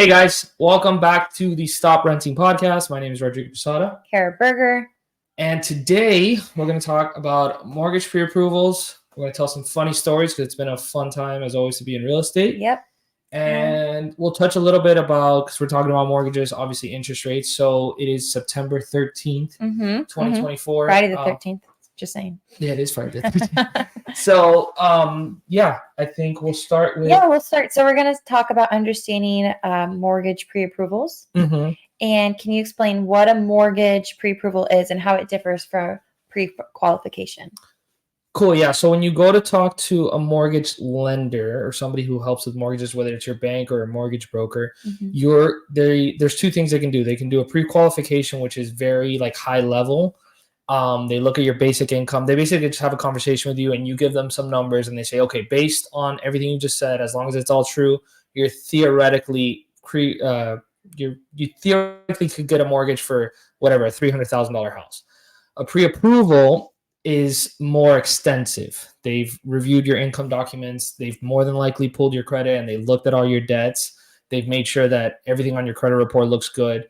Hey guys, welcome back to the Stop Renting podcast. My name is Rodrigo Posada. Kara Berger. And today we're going to talk about mortgage pre-approvals. We're going to tell some funny stories because it's been a fun time as always to be in real estate. Yep. And we'll touch a little bit about, because we're talking about mortgages, obviously interest rates. So it is September 13th, 2024. Friday the 13th. Just saying. Yeah, it is Friday the 13th. So, I think we'll start with... Yeah, we'll start. So we're going to talk about understanding mortgage pre-approvals. Mm-hmm. And can you explain what a mortgage pre-approval is and how it differs from pre-qualification? Cool. Yeah. So when you go to talk to a mortgage lender or somebody who helps with mortgages, whether it's your bank or a mortgage broker, there's two things they can do. They can do a pre-qualification, which is very high level. They look at your basic income. They basically just have a conversation with you and you give them some numbers and they say, okay, based on everything you just said, as long as it's all true, you're theoretically you theoretically could get a mortgage for whatever, a $300,000 house. A pre-approval is more extensive. They've reviewed your income documents. They've more than likely pulled your credit and they looked at all your debts. They've made sure that everything on your credit report looks good.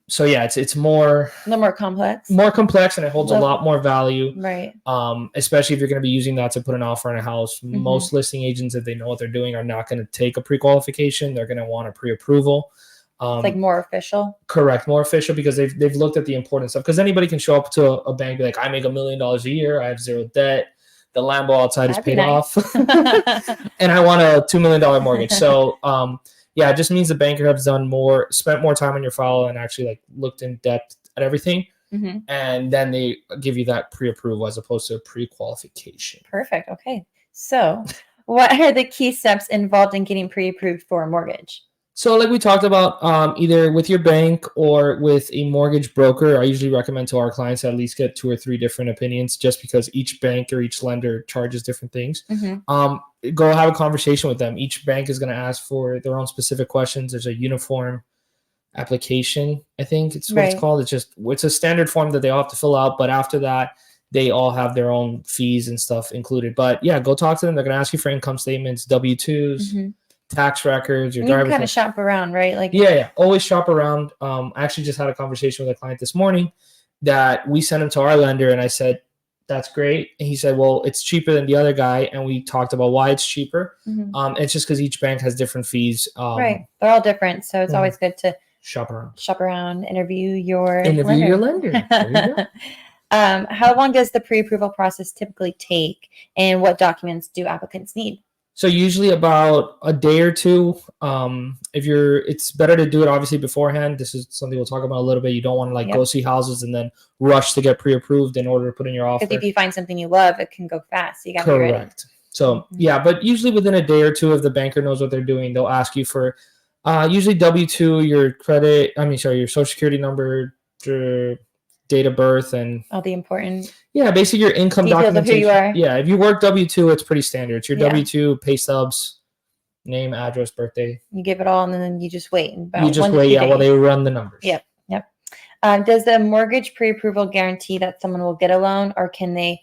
So yeah, it's more a little more complex. More complex, and it holds a lot more value. Right. Especially if you're going to be using that to put an offer on a house. Most listing agents, if they know what they're doing, are not going to take a pre-qualification. They're going to want a pre-approval. It's more official. Correct, more official, because they've looked at the important stuff. Because anybody can show up to a bank and be like, I make $1 million a year, I have zero debt, the Lambo outside is paid off, and I want a $2 million mortgage. So yeah, it just means the banker has spent more time on your file and actually looked in depth at everything. And then they give you that pre-approval as opposed to a pre-qualification. Perfect. Okay. So what are the key steps involved in getting pre-approved for a mortgage? So like we talked about, either with your bank or with a mortgage broker, I usually recommend to our clients to at least get 2 or 3 different opinions, just because each bank or each lender charges different things. Go have a conversation with them. Each bank is going to ask for their own specific questions. There's a uniform application, I think it's what it's called. It's a standard form that they all have to fill out. But after that, they all have their own fees and stuff included. But yeah, go talk to them. They're going to ask you for income statements, W-2s. Tax records, your driver's license. Kind of shop around, right? Yeah, always shop around. I actually just had a conversation with a client this morning that we sent him to our lender, and I said, that's great. And he said, well, it's cheaper than the other guy, and we talked about why it's cheaper. It's just because each bank has different fees. Right, they're all different, so it's always good to shop around, interview your lender. There you go. How long does the pre-approval process typically take, and what documents do applicants need? So usually about a day or two. It's better to do it obviously beforehand. This is something we'll talk about a little bit. You don't want to go see houses and then rush to get pre-approved in order to put in your offer. Because if you find something you love, it can go fast. So you got to be ready. Correct. So yeah, but usually within a day or two, if the banker knows what they're doing, they'll ask you for usually W-2, your social security number, your date of birth, and all the important basically your income documentation. Who you are. Yeah, if you work W-2, it's pretty standard. It's your W-2, pay stubs, name, address, birthday. You give it all, and then you just wait. While they run the numbers. Yep. Does the mortgage pre-approval guarantee that someone will get a loan, or can they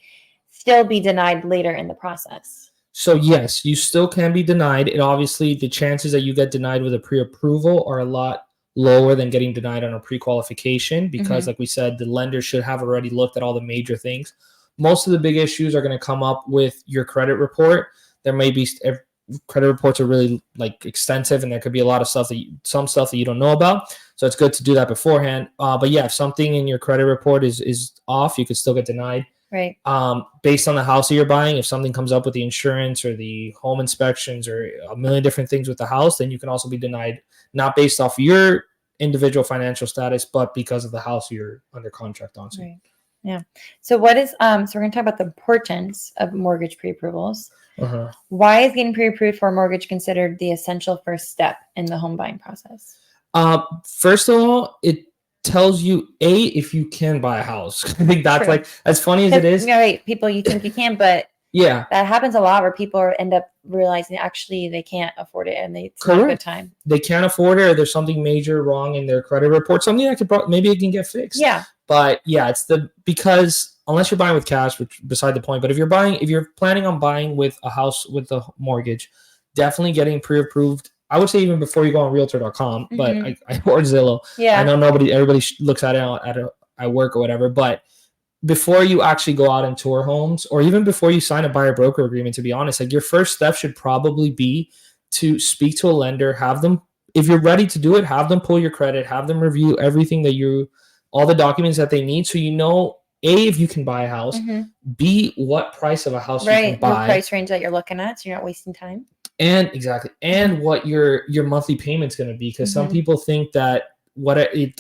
still be denied later in the process? So yes, you still can be denied. And obviously the chances that you get denied with a pre-approval are a lot lower than getting denied on a pre-qualification, because like we said, the lender should have already looked at all the major things. Most of the big issues are going to come up with your credit report. There may be credit reports are really extensive, and there could be a lot of stuff some stuff that you don't know about. So it's good to do that beforehand. But yeah, if something in your credit report is off, you could still get denied. Right. Based on the house that you're buying, if something comes up with the insurance or the home inspections or a million different things with the house, then you can also be denied, not based off your individual financial status, but because of the house you're under contract on. So. Right. Yeah. So what is so we're going to talk about the importance of mortgage pre-approvals. Why is getting pre-approved for a mortgage considered the essential first step in the home buying process? First of all, it tells you if you can buy a house. I think that's as funny as it is. Right, people, you think you can, but yeah, that happens a lot where people end up realizing actually they can't afford it, and it's not a good time. They can't afford it, or there's something major wrong in their credit report. Something that maybe it can get fixed. Yeah, but yeah, because unless you're buying with cash, which beside the point. But if you're planning on buying with a house with a mortgage, definitely getting pre-approved I would say even before you go on realtor.com, but or Zillow. Yeah. I know everybody looks at it at work or whatever, but before you actually go out and tour homes, or even before you sign a buyer broker agreement, to be honest, like your first step should probably be to speak to a lender, have them, if you're ready to do it, have them pull your credit, have them review everything all the documents that they need. So, A, if you can buy a house, B, what price of a house you can buy. The price range that you're looking at, so you're not wasting time. And what your monthly payment's going to be. Because some people think that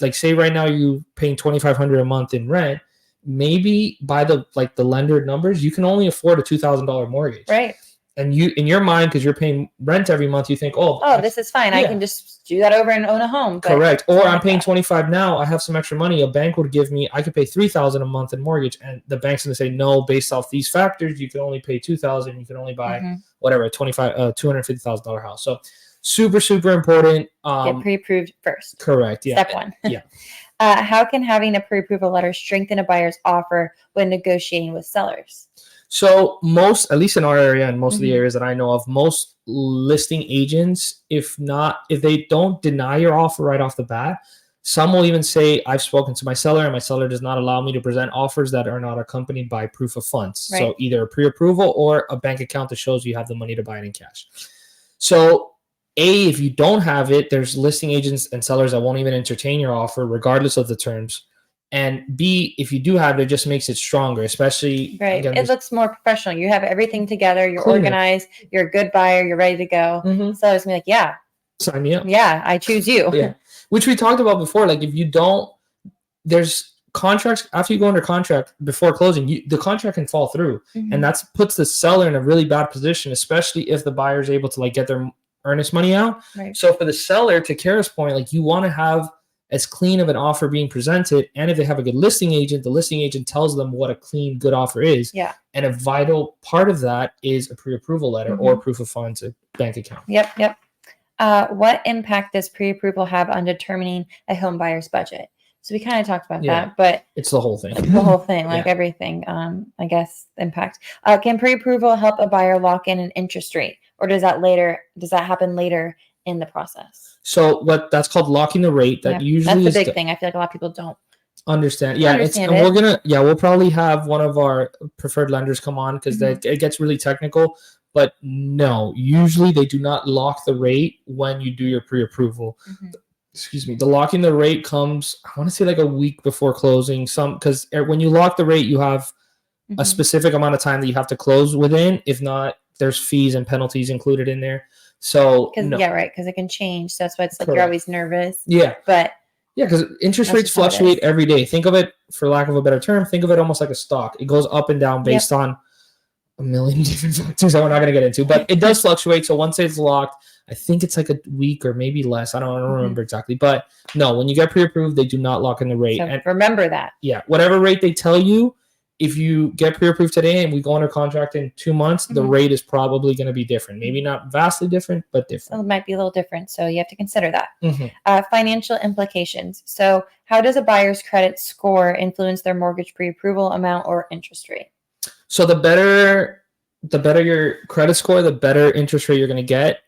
like say right now you're paying $2,500 a month in rent, maybe by the lender numbers, you can only afford a $2,000 mortgage. Right. And you, in your mind, because you're paying rent every month, you think, this is fine. Yeah. I can just do that over and own a home. But correct. Or I'm paying $25 now. I have some extra money. A bank would give me, I could pay $3,000 a month in mortgage. And the bank's going to say, no, based off these factors, you can only pay $2,000. You can only buy whatever, a $250,000 house. So super, super important. Get pre-approved first. Correct. Yeah. Step one. Yeah. How can having a pre-approval letter strengthen a buyer's offer when negotiating with sellers? So at least in our area and most of the areas that I know of, most listing agents, if they don't deny your offer right off the bat, some will even say, I've spoken to my seller and my seller does not allow me to present offers that are not accompanied by proof of funds. Right. So either a pre-approval or a bank account that shows you have the money to buy it in cash. So A, if you don't have it, there's listing agents and sellers that won't even entertain your offer regardless of the terms. And B, if you do have it, it just makes it stronger, especially. Right. Again, it looks more professional. You have everything together. You're organized. You're a good buyer. You're ready to go. So it's going to be like, yeah. Sign me up. Yeah, I choose you. Yeah. Which we talked about before. Like if you don't, there's contracts, after you go under contract before closing, the contract can fall through. And that puts the seller in a really bad position, especially if the buyer is able to get their earnest money out. Right. So for the seller, to Kara's point, you want to have as clean of an offer being presented. And if they have a good listing agent, the listing agent tells them what a clean, good offer is. Yeah. And a vital part of that is a pre-approval letter or proof of funds, a bank account. Yep. What impact does pre-approval have on determining a home buyer's budget? So we kind of talked about that, but it's the whole thing. Everything, I guess, impact. Can pre-approval help a buyer lock in an interest rate, or does that happen later in the process? So that's called locking the rate. That usually that's a big thing. I feel like a lot of people don't understand. Yeah, we'll probably have one of our preferred lenders come on because it gets really technical. But no, usually they do not lock the rate when you do your pre-approval. Excuse me. The locking the rate comes, I want to say a week before closing. Because when you lock the rate, you have a specific amount of time that you have to close within. If not, there's fees and penalties included in there. So because it can change. So that's why it's you're always nervous. Yeah, but because interest rates fluctuate every day. Think of it, for lack of a better term, think of it almost like a stock. It goes up and down based on a million different factors that we're not going to get into, but it does fluctuate. So once it's locked, I think it's a week or maybe less. I don't remember exactly, but no, when you get pre-approved, they do not lock in the rate. So and remember that. Yeah, whatever rate they tell you. If you get pre-approved today and we go under contract in 2 months, the rate is probably going to be different. Maybe not vastly different, but different. It might be a little different. So you have to consider that. Financial implications. So how does a buyer's credit score influence their mortgage pre-approval amount or interest rate? So the better your credit score, the better interest rate you're going to get.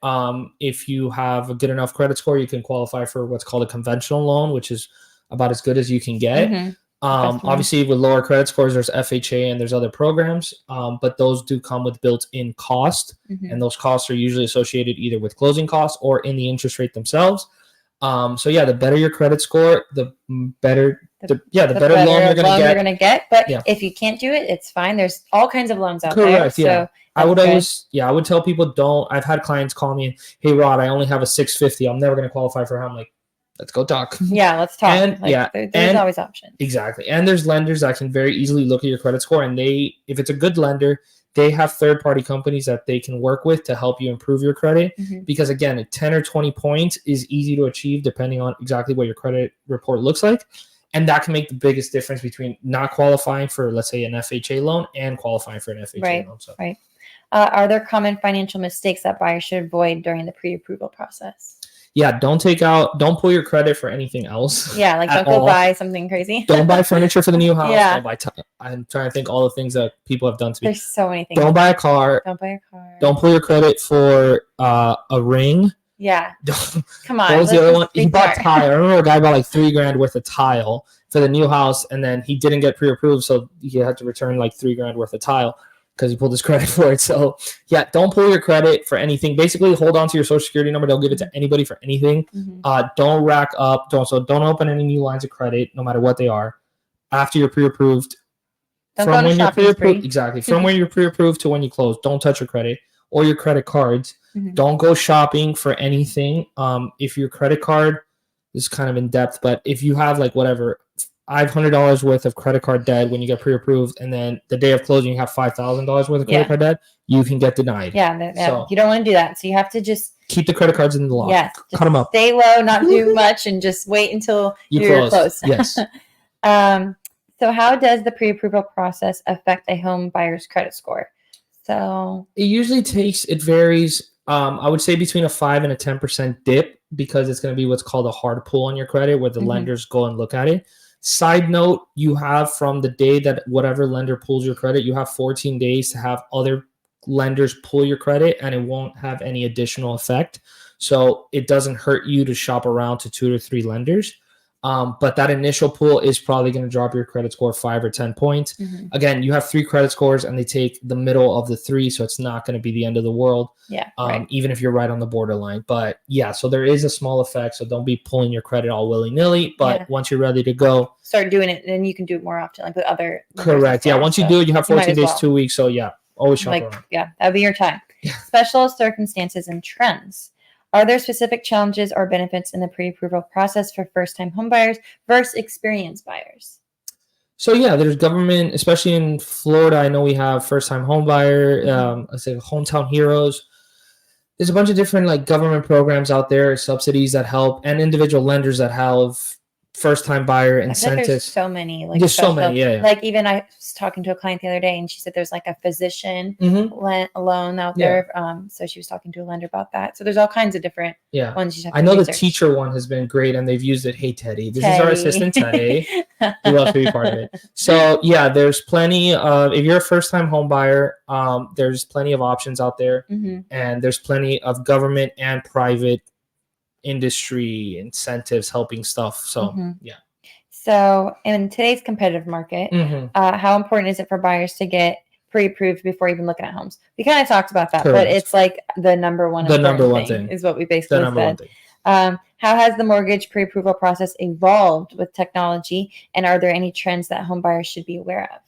If you have a good enough credit score, you can qualify for what's called a conventional loan, which is about as good as you can get. Obviously with lower credit scores, there's FHA and there's other programs, but those do come with built-in cost, and those costs are usually associated either with closing costs or in the interest rate themselves. The better your credit score, the better loan you're going to get. But if you can't do it, it's fine. There's all kinds of loans out there. Correct. Yeah. So I would tell people I've had clients call me, hey Rod, I only have a 650. I'm never going to qualify for how. I'm like, let's go talk. Yeah, let's talk. And there's always options. Exactly. And there's lenders that can very easily look at your credit score, and if it's a good lender, they have third-party companies that they can work with to help you improve your credit. Because again, a 10 or 20 points is easy to achieve depending on exactly what your credit report looks like. And that can make the biggest difference between not qualifying for, let's say, an FHA loan and qualifying for an FHA loan. So. Right. Are there common financial mistakes that buyers should avoid during the pre-approval process? Yeah, don't pull your credit for anything else. Yeah, don't go buy something crazy. Don't buy furniture for the new house. Yeah. I'm trying to think all the things that people have done to me. There's so many things. Don't buy a car. Don't buy a car. Don't pull your credit for a ring. Yeah. Come on. What was the other one? He bought smart. tile. I remember a guy bought like $3,000 worth of tile for the new house, and then he didn't get pre-approved, so he had to return like $3,000 worth of tile because he pulled his credit for it. So yeah, don't pull your credit for anything. Basically, hold on to your social security number. Don't give it to anybody for anything. Don't rack up. Don't open any new lines of credit, no matter what they are. After you're pre-approved, from when you're pre-approved, exactly. From when you're pre-approved to when you close, don't touch your credit or your credit cards. Don't go shopping for anything. If your credit card is kind of in depth, but if you have like whatever $500 worth of credit card debt when you get pre-approved, and then the day of closing you have $5,000 worth of credit card debt, you can get denied. Yeah, so you don't want to do that. So you have to just keep the credit cards in the lock. Yes, cut them up. Stay low, not do much, and just wait until you're close. Yes. So how does the pre-approval process affect a home buyer's credit score? So it usually it varies. I would say between a 5 and a 10% dip, because it's going to be what's called a hard pull on your credit, where the lenders go and look at it. Side note, you have from the day that whatever lender pulls your credit, you have 14 days to have other lenders pull your credit, and it won't have any additional effect. So it doesn't hurt you to shop around to 2 or 3 lenders. But that initial pull is probably going to drop your credit score 5 or 10 points. Again, you have 3 credit scores and they take the middle of the 3, so it's not going to be the end of the world. Even if you're right on the borderline. But yeah, so there is a small effect. So don't be pulling your credit all willy-nilly. But once you're ready to go, start doing it, and then you can do it more often, like with other. Correct. Yeah. Once you do it, you have 14 days, 2 weeks. So yeah, always shop around. Yeah, that'll be your time. Special circumstances and trends. Are there specific challenges or benefits in the pre-approval process for first-time homebuyers versus experienced buyers? So yeah, there's government, especially in Florida. I know we have first-time homebuyer, I say hometown heroes. There's a bunch of different like government programs out there, subsidies that help, and individual lenders that have first-time buyer incentives. There's so many. There's so many. Yeah. Like even I was talking to a client the other day, and she said there's like a physician loan out there. So she was talking to a lender about that. So there's all kinds of different ones. You have to I know research. The teacher one has been great, and they've used it. Hey, Teddy. This is our assistant, Teddy. He loves to be part of it. So yeah, there's plenty of, if you're a first-time home buyer, there's plenty of options out there, and there's plenty of government and private industry incentives helping stuff. So yeah. So in today's competitive market, how important is it for buyers to get pre-approved before even looking at homes? We kind of talked about that. Correct. But it's like the number one thing is what we basically said. How has the mortgage pre-approval process evolved with technology, and are there any trends that home buyers should be aware of?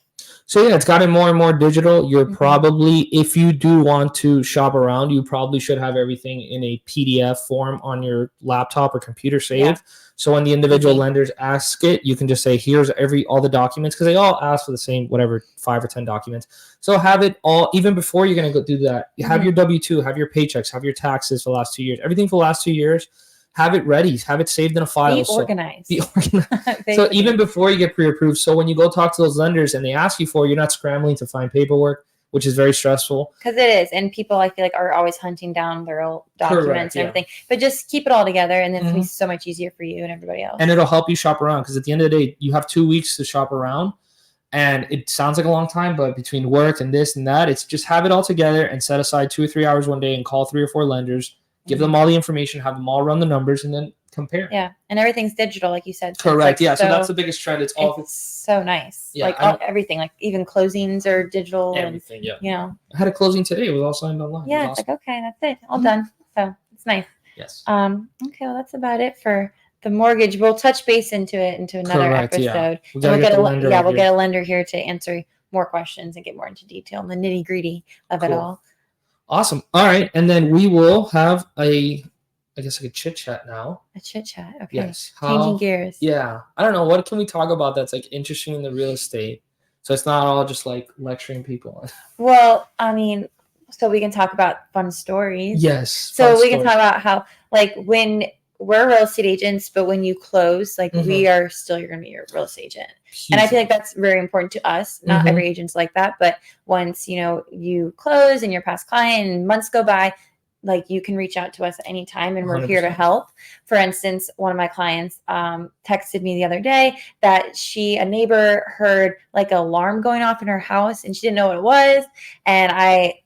So yeah, it's gotten more and more digital. You're probably, if you do want to shop around, you probably should have everything in a PDF form on your laptop or computer saved. So when the individual lenders ask it, you can just say, here's all the documents, because they all ask for the same, whatever, 5 or 10 documents. So have it all, even before you're going to go do that. You have your W-2, have your paychecks, have your taxes for the last 2 years, everything for the last 2 years. Have it ready. Have it saved in a file. Be organized. So even before you get pre-approved, so when you go talk to those lenders and they ask you for, you're not scrambling to find paperwork, which is very stressful. Because it is. And people, I feel like, are always hunting down their old documents and everything. But just keep it all together, and then it's going to be so much easier for you and everybody else. And it'll help you shop around, because at the end of the day, you have 2 weeks to shop around. And it sounds like a long time, but between work and this and that, it's just have it all together and set aside 2 or 3 hours one day and call 3 or 4 lenders. Give them all the information, have them all run the numbers, and then compare. Yeah, and everything's digital, like you said. Correct. So so that's the biggest trend. It's so nice. Yeah, everything, like even closings are digital. Everything, and, I had a closing today. It was all signed online. Yeah, it's awesome. Like, okay, that's it. All done. So it's nice. Yes. Okay, well, that's about it for the mortgage. We'll touch base into another episode. Yeah. We'll get a lender here to answer more questions and get more into detail and the nitty-gritty of it all. Awesome. All right. And then we will have a chit chat now. A chit chat. Okay. Yes. Changing gears. Yeah. I don't know. What can we talk about that's like interesting in the real estate? So it's not all just like lecturing people. Well, I mean, so we can talk about fun stories. Yes. So we can talk about how, like, when we're real estate agents, but when you close, like we are still, you're going to be your real estate agent. And I feel like that's very important to us. Not every agent's like that, but once, you close and you're past client and months go by, like you can reach out to us at any time and we're 100%. Here to help. For instance, one of my clients texted me the other day that a neighbor heard like an alarm going off in her house and she didn't know what it was. And I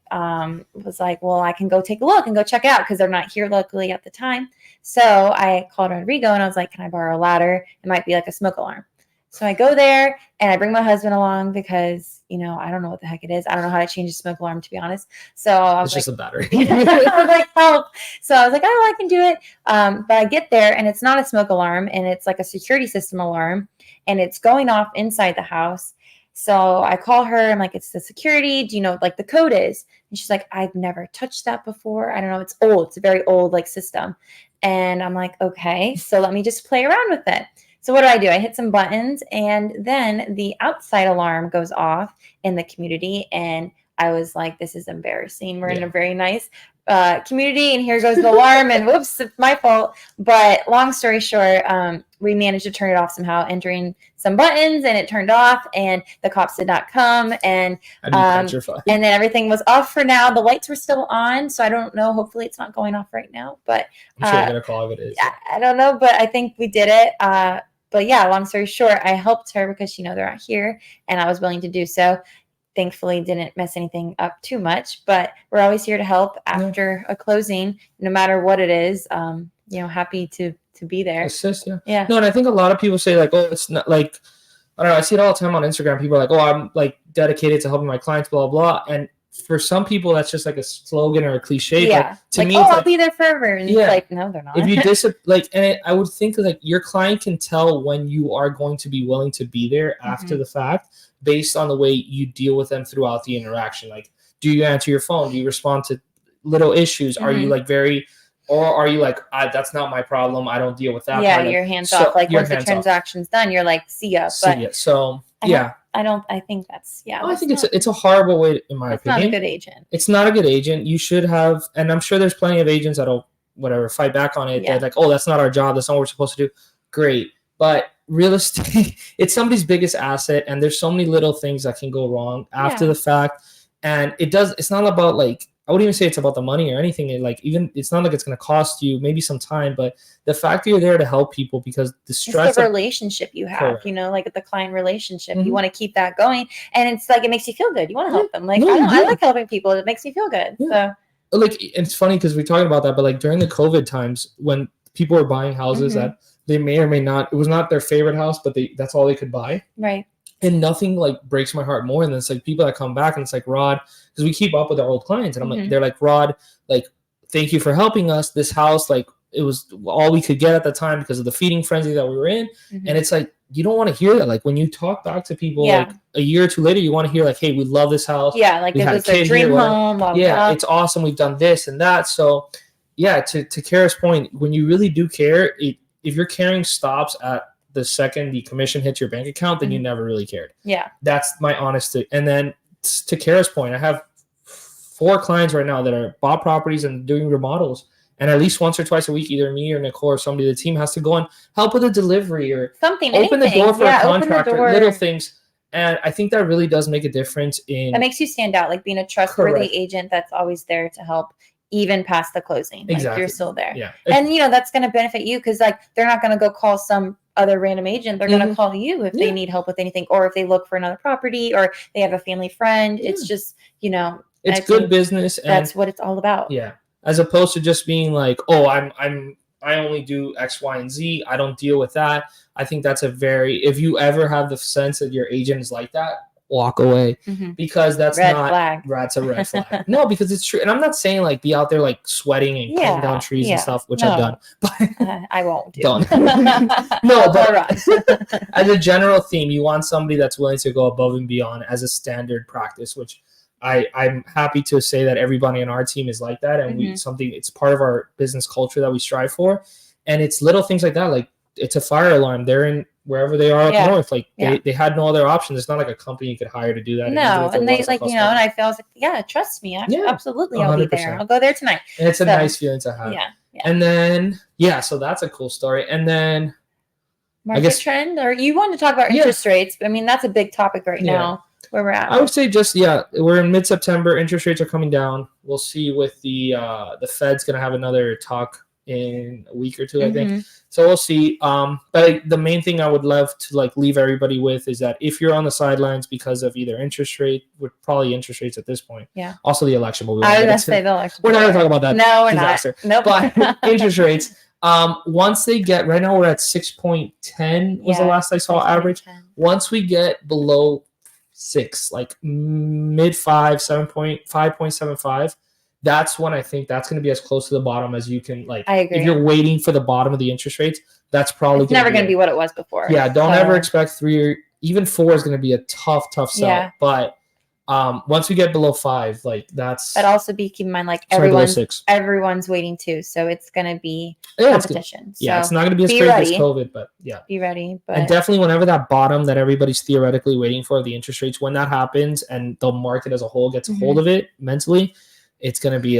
was like, well, I can go take a look and go check it out because they're not here locally at the time. So I called Rodrigo and I was like, can I borrow a ladder? It might be like a smoke alarm. So I go there and I bring my husband along because, I don't know what the heck it is. I don't know how to change a smoke alarm, to be honest. So I was just a battery. I was like, help. So I was like, oh, I can do it. But I get there and it's not a smoke alarm and it's like a security system alarm and it's going off inside the house. So I call her. I'm like, it's the security. Do you know what, like, the code is? And she's like, I've never touched that before. I don't know. It's old. It's a very old, like, system. And I'm like, okay, so let me just play around with it. So what do? I hit some buttons and then the outside alarm goes off in the community. And I was like, this is embarrassing. We're in a very nice community and here goes the alarm and whoops, it's my fault. But long story short, we managed to turn it off somehow, entering some buttons, and it turned off and the cops did not come. And then everything was off for now. The lights were still on. So I don't know. Hopefully it's not going off right now. But I'm sure you're going to call if it is. I don't know, but I think we did it. But yeah, long story short, I helped her because they're not here and I was willing to do so. Thankfully, didn't mess anything up too much, but we're always here to help after a closing, no matter what it is. Happy to be there. Assist, yeah. No, and I think a lot of people say like, oh, it's not like, I don't know. I see it all the time on Instagram. People are like, oh, I'm like dedicated to helping my clients, blah, blah, blah. And for some people, that's just like a slogan or a cliche. Yeah. But to me, I'll be there forever. And it's like, no, they're not. If you I would think like your client can tell when you are going to be willing to be there after the fact, based on the way you deal with them throughout the interaction. Like, do you answer your phone? Do you respond to little issues? Are you like or are you like, that's not my problem, I don't deal with that? Yeah, your hands off. Like once the transaction's done, you're like, see ya. So I think that's I think it's a horrible way, in my opinion. It's not a good agent. It's not a good agent. You should have, and I'm sure there's plenty of agents that'll fight back on it. Yeah. They're like, oh, that's not our job. That's not what we're supposed to do. Great. But real estate, it's somebody's biggest asset, and there's so many little things that can go wrong after the fact. And it's not about like, I wouldn't even say it's about the money or anything. It's not like it's going to cost you maybe some time, but the fact that you're there to help people, because the stress, it's the relationship you have, like the client relationship, you want to keep that going. And it's like, it makes you feel good. You want to help them. Like, I like helping people. It makes me feel good. Yeah. So like, it's funny because we're talking about that, but like during the COVID times when people were buying houses that they may or may not, it was not their favorite house, but that's all they could buy. Right. And nothing like breaks my heart more than it's like people that come back and it's like, Rod, because we keep up with our old clients, and I'm like, they're like, Rod, like, thank you for helping us. This house, like, it was all we could get at the time because of the feeding frenzy that we were in. And it's like, you don't want to hear that. Like when you talk back to people like a year or two later, you want to hear like, hey, we love this house. Yeah, like it was their dream home. It's awesome. We've done this and that. So yeah, to Kara's point, when you really do care, if your caring stops at the second the commission hits your bank account, then you never really cared. Yeah. That's my honesty. And then to Kara's point, I have 4 clients right now that are bought properties and doing remodels. And at least once or twice a week, either me or Nicole or somebody, the team has to go and help with a delivery or something, open the door for a contractor, little things. And I think that really does make a difference that makes you stand out, like being a trustworthy agent that's always there to help even past the closing. Exactly. Like you're still there. Yeah. And that's going to benefit you because like they're not going to go call some other random agent. They're going to call you if they need help with anything, or if they look for another property, or they have a family friend. It's just, it's good business. And that's what it's all about. Yeah. As opposed to just being like, oh, I only do X, Y, and Z. I don't deal with that. I think that's if you ever have the sense that your agent is like that, walk away, because that's red flag. That's a red flag. No, because it's true. And I'm not saying like be out there like sweating and cutting down trees and stuff, which I've done. But I won't do. Don't. No, but as a general theme, you want somebody that's willing to go above and beyond as a standard practice, which I'm happy to say that everybody on our team is like that, and it's part of our business culture that we strive for. And it's little things like that, like it's a fire alarm. They're in wherever they are up north, like they had no other option. It's not like a company you could hire to do that. No, and they like, and I feel like, yeah, trust me, absolutely, 100%. I'll be there. I'll go there tonight. And it's a nice feeling to have. Yeah. And then so that's a cool story. And then market trend, or you want to talk about interest rates? I mean, that's a big topic right now. Where we're at. I would say we're in mid-September. Interest rates are coming down. We'll see with the Fed's going to have another talk in a week or two, I think. So we'll see. But the main thing I would love to like leave everybody with is that if you're on the sidelines because of either interest rate, probably interest rates at this point. Yeah. Also the election, but I was gonna say the election. We're not gonna talk about that. No, we're disaster. not. Nope. But interest rates. Once they get right now we're at 6.10 was the last I saw average. Once we get below 6, like mid 5, 5.75, that's when I think that's going to be as close to the bottom as you can. Like, I agree. If you're waiting for the bottom of the interest rates, that's probably never going to be what it was before. Yeah, don't ever expect 3 or even 4 is going to be a tough sell. Yeah. But once we get below 5, like that's. But also keep in mind, like everyone's waiting too, so it's going to be competition. It's not going to be as crazy as COVID, but yeah, be ready. But and definitely whenever that bottom that everybody's theoretically waiting for, the interest rates, when that happens and the market as a whole gets a hold of it mentally, it's going to be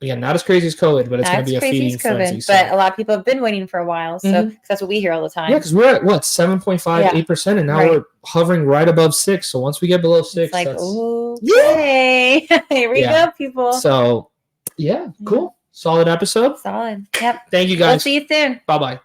again, not as crazy as COVID, but it's going to be a feeding frenzy. But a lot of people have been waiting for a while, so cause that's what we hear all the time. Yeah, because we're at 7.5, 8%, and now we're hovering right above 6. So once we get below 6, it's like, okay, here we go, people. So cool, solid episode. Solid. Yep. Thank you guys. We'll see you soon. Bye.